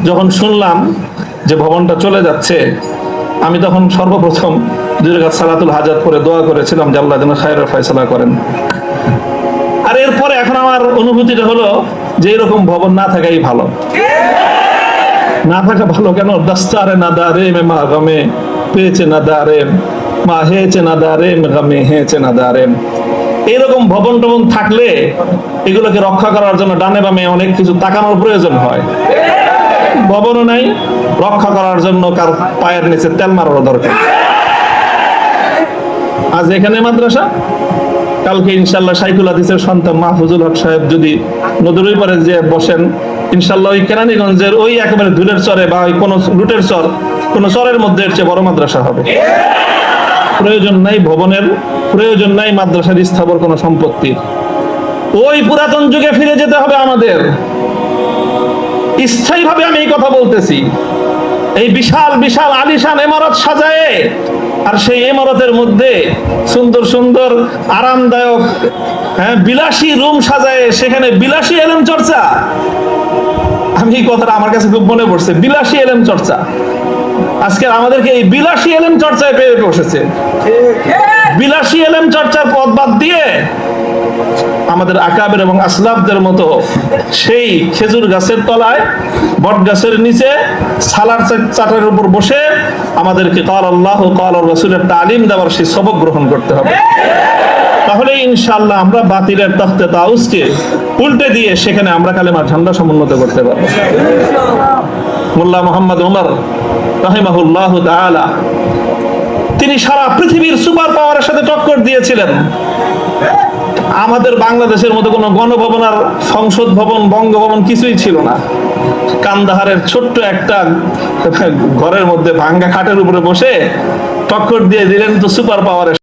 যখন শুনলাম যে ভবনটা চলে যাচ্ছে, আমি তখন সর্বপ্রথম 2 রাকাত সালাতুল হাজাত পরে দোয়া করেছিলাম যে আল্লাহ যেন খায়রের ফয়সালা করেন। আর এরপরে এখন আমার অনুভূতিটা হলো যে এরকম ভবন না থাকাই ভালো। না থাকা ভালো কেন? দস্তারে না দারে মে মা গমে পেয়েছে না দারে মা হেয়েছে না দারে গমে হেয়েছে না দারে। এরকম ভবন টবন থাকলে এগুলোকে রক্ষা করার জন্য ডানে বামে অনেক কিছু তাকানোর প্রয়োজন হয়। ভবনও নাই, রক্ষা করার জন্য কার পায়ের নিচে তেল মারার দরকার। আজ এখানে মাদ্রাসা, কালকে ইনশাল্লাহ শাইখুল হাদিসের সন্তান মাহফুজুল হক সাহেব যদি নদীর ওই পারে যে বসেন, ইনশাল্লাহ ওই কেরানীগঞ্জের ওই একেবারে ধুলের চরে বা ওই কোন লুটের চর, কোন চরের মধ্যে এর চেয়ে বড় মাদ্রাসা হবে। প্রয়োজন নাই ভবনের, প্রয়োজন নাই মাদ্রাসার স্থাবর কোন সম্পত্তির। ওই পুরাতন যুগে ফিরে যেতে হবে আমাদের। স্থায়ীভাবে আমি এই কথা বলতেছি। এই বিশাল বিশাল আলিশান ইমারত সাজায়ে, আর সেই ইমারতের মধ্যে সুন্দর সুন্দর আরামদায়ক বিলাসী রুম সাজায়ে সেখানে বিলাসী এলেম চর্চা। আমি এই কথাটা আমার কাছে খুব মনে পড়ছে, বিলাসী এলেম চর্চা। আজকে আমাদেরকে এই বিলাসী এলেম চর্চায় পেয়ে বসেছে। বিলাসী এলেম চর্চার পথ বাদ দিয়ে আমাদের আকাবের এবং আসলাফদের মতো সেই খেজুর গাছের তলায়, বট গাছের নিচে সালার চাটার উপর বসে আমাদেরকে কাল আল্লাহ কাল রাসূলের তালিম দেওয়ার সেই সবক গ্রহণ করতে হবে। তাহলে ইনশাআল্লাহ আমরা বাতিলের তখতে তাউসকে উল্টে দিয়ে সেখানে আমরা কালেমার ঝান্ডা সমুন্নত করতে পারবো। মোল্লা মুহাম্মদ ওমর রাহিমাহুল্লাহ তাআলা তিনি সারা পৃথিবীর সুপার পাওয়ারের সাথে টক্কর দিয়েছিলেন। আমাদের বাংলাদেশের মতো কোনো গণভবন আর সংসদ ভবন, বঙ্গভবন কিছুই ছিল না। কান্দাহারের ছোট্ট একটা ঘরের মধ্যে ভাঙ্গা খাটের উপরে বসে টক্কর দিয়ে দিলেন তো সুপার পাওয়ারের